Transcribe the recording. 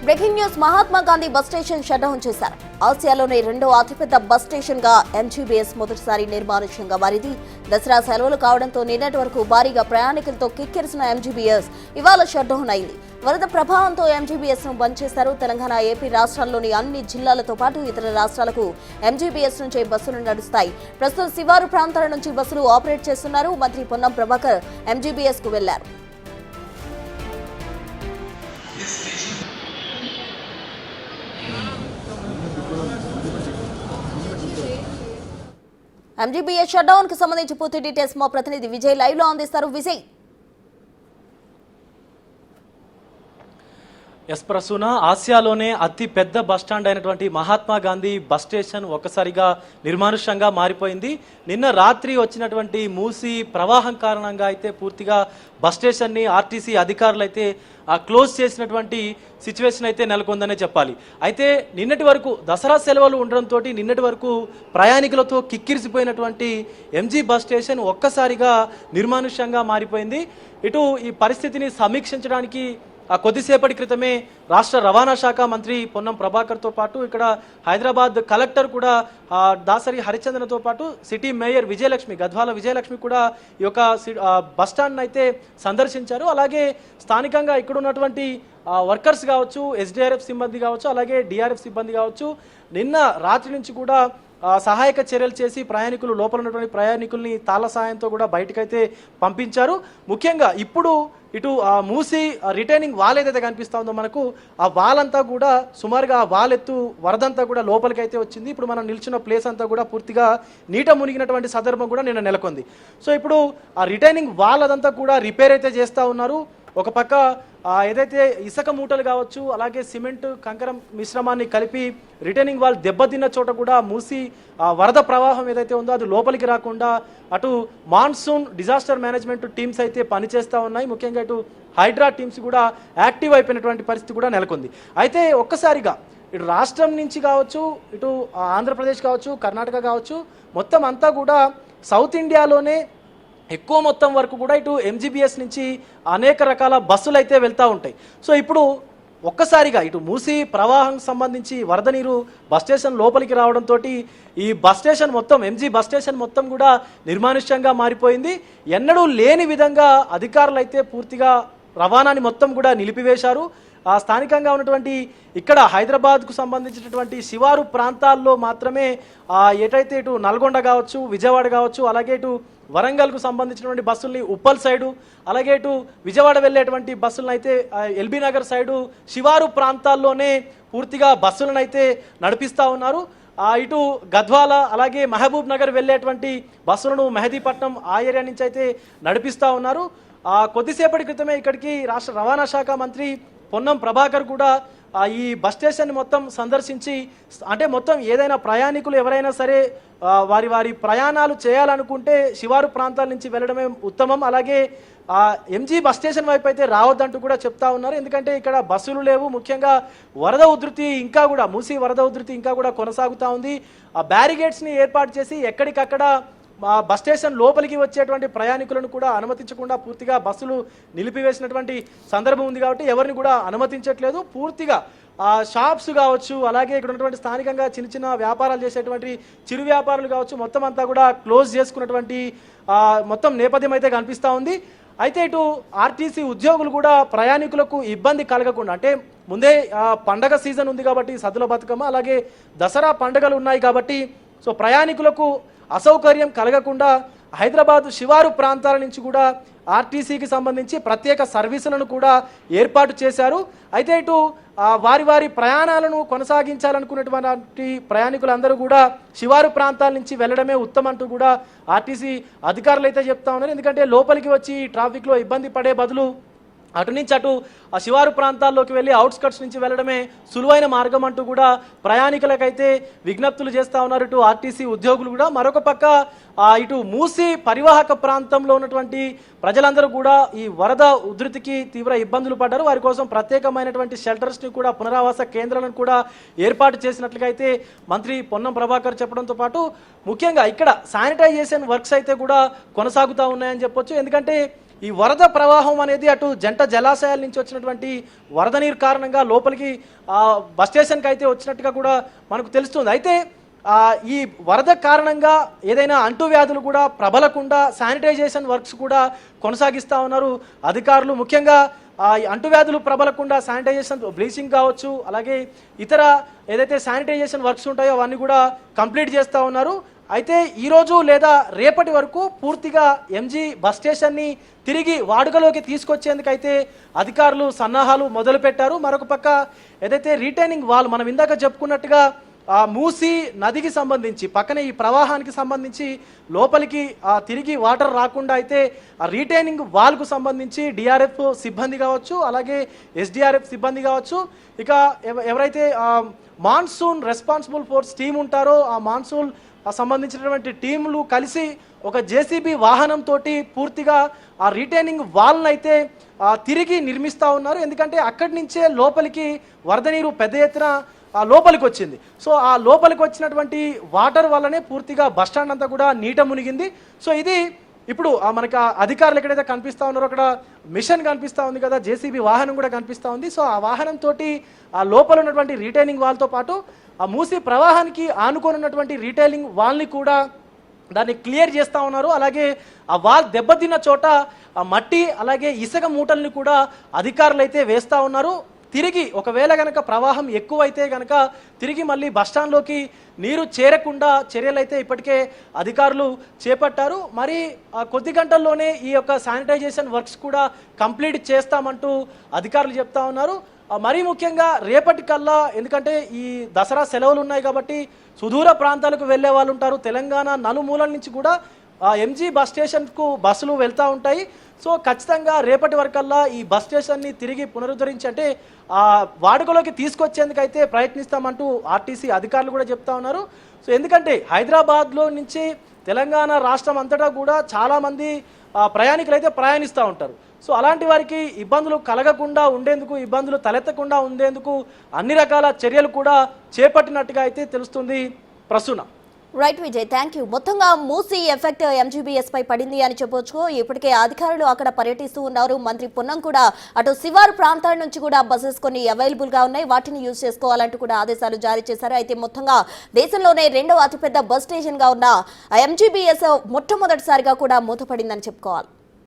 Breaking news Mahatma Gandhi bus station shut down చేశారు. ఆసియాలోనే రెండో అతిపెద్ద బస్ స్టేషన్ గా ఎంజీబీఎస్ మొదటిసారి నిర్మానుష్యంగా మారింది. దసరా సెలవులు కావడంతో నిన్నటి వరకు భారీగా ప్రయాణికులతో కిక్కిరిసిన ఎంజీబీఎస్ ఇవాళ షట్ డౌన్ అయింది. వరద ప్రభావంతో ఎంజీబీఎస్ ను బంద్ చేశారు. తెలంగాణ, ఏపీ రాష్ట్రాల్లోని అన్ని జిల్లాలతో పాటు ఇతర రాష్ట్రాలకు ఎంజీబీఎస్ నుంచే బస్సులు నడుస్తాయి. ప్రస్తుతం శివారు ప్రాంతాల నుంచి బస్సులు ఆపరేట్ చేస్తున్నారు. మంత్రి పొన్నం ప్రభాకర్ ఎంజీబీఎస్ కు వెళ్లారు. ఎంజీబీఎస్ షట్ డౌన్ కు సంబంధించి పూర్తి డీటెయిల్స్ మా ప్రతినిధి విజయ్ లైవ్ లో అందిస్తారు. విజయ్, ప్రసూన, ఆసియాలోనే అతి పెద్ద బస్టాండ్ అయినటువంటి మహాత్మా గాంధీ బస్ స్టేషన్ ఒక్కసారిగా నిర్మానుష్యంగా మారిపోయింది. నిన్న రాత్రి వచ్చినటువంటి మూసీ ప్రవాహం కారణంగా అయితే పూర్తిగా బస్ స్టేషన్ని ఆర్టీసీ అధికారులు అయితే క్లోజ్ చేసినటువంటి సిచ్యువేషన్ అయితే నెలకొందనే చెప్పాలి. అయితే నిన్నటి వరకు దసరా సెలవులు ఉండడంతో నిన్నటి వరకు ప్రయాణికులతో కిక్కిరిసిపోయినటువంటి ఎంజీ బస్ స్టేషన్ ఒక్కసారిగా నిర్మానుష్యంగా మారిపోయింది. ఇటు ఈ పరిస్థితిని సమీక్షించడానికి కొద్దిసేపటి క్రితమే రాష్ట్ర రవాణా శాఖ మంత్రి పొన్నం ప్రభాకర్తో పాటు ఇక్కడ హైదరాబాద్ కలెక్టర్ కూడా దాసరి హరిచంద్రతో పాటు సిటీ మేయర్ విజయలక్ష్మి, గద్వాల విజయలక్ష్మి కూడా ఈ యొక్క బస్టాండ్ అయితే సందర్శించారు. అలాగే స్థానికంగా ఇక్కడ ఉన్నటువంటి వర్కర్స్ కావచ్చు, ఎస్డిఆర్ఎఫ్ సిబ్బంది కావచ్చు, అలాగే డిఆర్ఎఫ్ సిబ్బంది కావచ్చు, నిన్న రాత్రి నుంచి కూడా సహాయక చర్యలు చేసి ప్రయాణికులు లోపల ఉన్నటువంటి ప్రయాణికుల్ని తాళ సాయంతో కూడా బయటకైతే పంపించారు. ముఖ్యంగా ఇప్పుడు ఇటు మూసి రిటైనింగ్ వాల్ ఏదైతే కనిపిస్తూ ఉందో మనకు, ఆ వాల్ అంతా కూడా సుమారుగా ఆ వాల్ ఎత్తు వరదంతా కూడా లోపలికి అయితే వచ్చింది. ఇప్పుడు మనం నిల్చున్న ప్లేస్ అంతా కూడా పూర్తిగా నీట మునిగినటువంటి సందర్భం కూడా నిన్న నెలకొంది. సో ఇప్పుడు ఆ రిటైనింగ్ వాల్ అదంతా కూడా రిపేర్ అయితే చేస్తూ ఉన్నారు. ఒక పక్క ఏదైతే ఇసుక మూటలు కావచ్చు, అలాగే సిమెంట్ కంకర మిశ్రమాన్ని కలిపి రిటైనింగ్ వాల్ దెబ్బతిన్న చోట కూడా మూసి వరద ప్రవాహం ఏదైతే ఉందో అది లోపలికి రాకుండా అటు మాన్సూన్ డిజాస్టర్ మేనేజ్మెంట్ టీమ్స్ అయితే పనిచేస్తూ ఉన్నాయి. ముఖ్యంగా ఇటు హైడ్రా టీమ్స్ కూడా యాక్టివ్ అయిపోయినటువంటి పరిస్థితి కూడా నెలకొంది. అయితే ఒక్కసారిగా ఇటు రాష్ట్రం నుంచి కావచ్చు, ఇటు ఆంధ్రప్రదేశ్ కావచ్చు, కర్ణాటక కావచ్చు, మొత్తం అంతా కూడా సౌత్ ఇండియాలోనే ఎక్కువ మొత్తం వరకు కూడా ఇటు ఎంజీబీఎస్ నుంచి అనేక రకాల బస్సులు అయితే వెళ్తూ ఉంటాయి. సో ఇప్పుడు ఒక్కసారిగా ఇటు మూసి ప్రవాహం సంబంధించి వరద నీరు బస్ స్టేషన్ లోపలికి రావడంతో ఈ బస్ స్టేషన్ మొత్తం, ఎంజీ బస్ స్టేషన్ మొత్తం కూడా నిర్మానుష్యంగా మారిపోయింది. ఎన్నడూ లేని విధంగా అధికారులు అయితే పూర్తిగా రవాణాని మొత్తం కూడా నిలిపివేశారు. స్థానికంగా ఉన్నటువంటి ఇక్కడ హైదరాబాద్కు సంబంధించినటువంటి శివారు ప్రాంతాల్లో మాత్రమే ఎటైతే ఇటు నల్గొండ కావచ్చు, విజయవాడ కావచ్చు, అలాగే ఇటు వరంగల్కు సంబంధించినటువంటి బస్సుల్ని ఉప్పల్ సైడు, అలాగే ఇటు విజయవాడ వెళ్ళేటువంటి బస్సులను అయితే ఎల్బీ నగర్ సైడు శివారు ప్రాంతాల్లోనే పూర్తిగా బస్సులను అయితే నడిపిస్తూ ఉన్నారు. ఇటు గద్వాల అలాగే మహబూబ్ నగర్ వెళ్ళేటువంటి బస్సులను మెహదీపట్నం ఆ ఏరియా నుంచి అయితే నడిపిస్తూ ఉన్నారు. కొద్దిసేపటి క్రితమే ఇక్కడికి రాష్ట్ర రవాణా శాఖ మంత్రి పొన్నం ప్రభాకర్ కూడా ఈ బస్ స్టేషన్ మొత్తం సందర్శించి, అంటే మొత్తం ఏదైనా ప్రయాణికులు ఎవరైనా సరే వారి ప్రయాణాలు చేయాలనుకుంటే శివారు ప్రాంతాల నుంచి వెళ్ళడమే ఉత్తమం. అలాగే ఎంజీ బస్ స్టేషన్ వైపు అయితే రావద్దంటూ కూడా చెప్తా ఉన్నారు. ఎందుకంటే ఇక్కడ బస్సులు లేవు. ముఖ్యంగా వరద ఉధృతి ఇంకా కూడా, మూసి వరద ఉధృతి ఇంకా కూడా కొనసాగుతూ ఉంది. ఆ బ్యారిగేడ్స్ని ఏర్పాటు చేసి ఎక్కడికక్కడ బస్ స్టేషన్ లోపలికి వచ్చేటువంటి ప్రయాణికులను కూడా అనుమతించకుండా పూర్తిగా బస్సులు నిలిపివేసినటువంటి సందర్భం ఉంది. కాబట్టి ఎవరిని కూడా అనుమతించట్లేదు. పూర్తిగా షాప్స్ కావచ్చు, అలాగే ఇక్కడ ఉన్నటువంటి స్థానికంగా చిన్న చిన్న వ్యాపారాలు చేసేటువంటి చిరు వ్యాపారులు కావచ్చు, మొత్తం అంతా కూడా క్లోజ్ చేసుకున్నటువంటి మొత్తం నేపథ్యం అయితే కనిపిస్తూ ఉంది. అయితే ఇటు ఆర్టీసీ ఉద్యోగులు కూడా ప్రయాణికులకు ఇబ్బంది కలగకుండా, అంటే ముందే పండగ సీజన్ ఉంది కాబట్టి సద్దుల బతుకమ్మ, అలాగే దసరా పండుగలు ఉన్నాయి కాబట్టి సో ప్రయాణికులకు అసౌకర్యం కలగకుండా హైదరాబాద్ శివారు ప్రాంతాల నుంచి కూడా ఆర్టీసీకి సంబంధించి ప్రత్యేక సర్వీసులను కూడా ఏర్పాటు చేశారు. అయితే ఇటు వారి ప్రయాణాలను కొనసాగించాలనుకున్నటువంటి ప్రయాణికులందరూ కూడా శివారు ప్రాంతాల నుంచి వెళ్ళడమే ఉత్తమం అంటూ కూడా ఆర్టీసీ అధికారులు అయితే చెప్తా ఉన్నారు. ఎందుకంటే లోపలికి వచ్చి ట్రాఫిక్లో ఇబ్బంది పడే బదులు అటు నుంచి అటు శివారు ప్రాంతాల్లోకి వెళ్ళి అవుట్స్కట్స్ నుంచి వెళ్ళడమే సులువైన మార్గం అంటూ కూడా ప్రయాణికులకైతే విజ్ఞప్తులు చేస్తూ ఉన్నారు ఇటు ఆర్టీసీ ఉద్యోగులు కూడా. మరొక పక్క ఇటు మూసి పరివాహక ప్రాంతంలో ఉన్నటువంటి ప్రజలందరూ కూడా ఈ వరద ఉధృతికి తీవ్ర ఇబ్బందులు పడ్డారు. వారి కోసం ప్రత్యేకమైనటువంటి షెల్టర్స్ని కూడా, పునరావాస కేంద్రాలను కూడా ఏర్పాటు చేసినట్లుగా అయితే మంత్రి పొన్నం ప్రభాకర్ చెప్పడంతో పాటు ముఖ్యంగా ఇక్కడ శానిటైజేషన్ వర్క్స్ అయితే కూడా కొనసాగుతూ ఉన్నాయని చెప్పొచ్చు. ఎందుకంటే ఈ వరద ప్రవాహం అనేది అటు జంట జలాశయాల నుంచి వచ్చినటువంటి వరద నీరు కారణంగా లోపలికి బస్ స్టేషన్కి అయితే వచ్చినట్టుగా కూడా మనకు తెలుస్తుంది. అయితే ఈ వరద కారణంగా ఏదైనా అంటువ్యాధులు కూడా ప్రబలకుండా శానిటైజేషన్ వర్క్స్ కూడా కొనసాగిస్తూ ఉన్నారు అధికారులు. ముఖ్యంగా అంటువ్యాధులు ప్రబలకుండా శానిటైజేషన్, బ్లీచింగ్ కావచ్చు, అలాగే ఇతర ఏదైతే శానిటైజేషన్ వర్క్స్ ఉంటాయో అవన్నీ కూడా కంప్లీట్ చేస్తూ ఉన్నారు. అయితే ఈరోజు లేదా రేపటి వరకు పూర్తిగా ఎంజీ బస్ స్టేషన్ని తిరిగి వాడుకలోకి తీసుకొచ్చేందుకైతే అధికారులు సన్నాహాలు మొదలుపెట్టారు. మరొక పక్క ఏదైతే రీటైనింగ్ వాల్ మనం ఇందాక చెప్పుకున్నట్టుగా మూసీ నదికి సంబంధించి పక్కనే ఈ ప్రవాహానికి సంబంధించి లోపలికి తిరిగి వాటర్ రాకుండా అయితే రీటైనింగ్ వాల్కు సంబంధించి డిఆర్ఎఫ్ సిబ్బంది కావచ్చు, అలాగే ఎస్డిఆర్ఎఫ్ సిబ్బంది కావచ్చు, ఇక ఎవరైతే మాన్సూన్ రెస్పాన్సిబుల్ ఫోర్స్ టీం ఉంటారో ఆ మాన్సూన్ సంబంధించినటువంటి టీంలు కలిసి ఒక జేసీబీ వాహనంతో పూర్తిగా ఆ రీటైనింగ్ వాల్ని అయితే తిరిగి నిర్మిస్తూ ఉన్నారు. ఎందుకంటే అక్కడి నుంచే లోపలికి వరద నీరు పెద్ద ఎత్తున లోపలికి వచ్చింది. సో ఆ లోపలికి వచ్చినటువంటి వాటర్ వల్లనే పూర్తిగా బస్టాండ్ అంతా కూడా నీట మునిగింది. సో ఇది ఇప్పుడు మనకి అధికారులు ఎక్కడైతే కనిపిస్తూ ఉన్నారో అక్కడ మిషన్ కనిపిస్తూ ఉంది కదా, జేసీబీ వాహనం కూడా కనిపిస్తూ ఉంది. సో ఆ వాహనంతో ఆ లోపల ఉన్నటువంటి రీటైనింగ్ వాల్తో పాటు ఆ మూసీ ప్రవాహానికి ఆనుకొని ఉన్నటువంటి రీటైలింగ్ వాల్ని కూడా దాన్ని క్లియర్ చేస్తూ ఉన్నారు. అలాగే ఆ వాల్ దెబ్బతిన్న చోట ఆ మట్టి అలాగే ఇసుక మూటల్ని కూడా అధికారులు అయితే వేస్తూ ఉన్నారు. తిరిగి ఒకవేళ కనుక ప్రవాహం ఎక్కువైతే కనుక తిరిగి మళ్ళీ బస్టాండ్లోకి నీరు చేరకుండా చర్యలు అయితే ఇప్పటికే అధికారులు చేపట్టారు. మరి కొద్ది గంటల్లోనే ఈ యొక్క శానిటైజేషన్ వర్క్స్ కూడా కంప్లీట్ చేస్తామంటూ అధికారులు చెప్తా ఉన్నారు. మరీ ముఖ్యంగా రేపటికల్లా, ఎందుకంటే ఈ దసరా సెలవులు ఉన్నాయి కాబట్టి సుదూర ప్రాంతాలకు వెళ్ళే వాళ్ళు ఉంటారు. తెలంగాణ నలుమూలల నుంచి కూడా ఎంజీ బస్ స్టేషన్కు బస్సులు వెళ్తూ ఉంటాయి. సో ఖచ్చితంగా రేపటి వరకల్లా ఈ బస్ స్టేషన్ని తిరిగి పునరుద్ధరించి అంటే వాడుకలోకి తీసుకొచ్చేందుకైతే ప్రయత్నిస్తామంటూ ఆర్టీసీ అధికారులు కూడా చెప్తా ఉన్నారు. సో ఎందుకంటే హైదరాబాద్లో నుంచి తెలంగాణ రాష్ట్రం అంతటా కూడా చాలామంది ప్రయాణికులు అయితే ప్రయాణిస్తూ ఉంటారు. సో అలాంటి వారికి ఇబ్బందులు కలగకుండా ఉండేందుకు, ఇబ్బందులు తలెత్తకుండా ఉండేందుకు అన్ని రకాల చర్యలు కూడా చేపట్టినట్టుగా అయితే తెలుస్తుంది. Prasuna. Right Vijay, thank you. మొత్తంగా మూసీ ఎఫెక్ట్ ఎంజీబీఎస్ పై పడింది అని చెప్పొచ్చు. ఇప్పటికే అధికారులు అక్కడ పర్యటిస్తూ ఉన్నారు. మంత్రి పొన్నం కూడా అటు శివారు ప్రాంతాల నుంచి కూడా బస్సెస్ కొన్ని అవైలబుల్ గా ఉన్నాయి, వాటిని యూజ్ చేసుకోవాలంటూ కూడా ఆదేశాలు జారీ చేశారు. అయితే మొత్తంగా దేశంలోనే రెండవ అతిపెద్ద బస్ స్టేషన్ గా ఉన్న ఎంజీబీఎస్ మొట్టమొదటిసారిగా కూడా మూతపడిందని చెప్పుకోవాలి.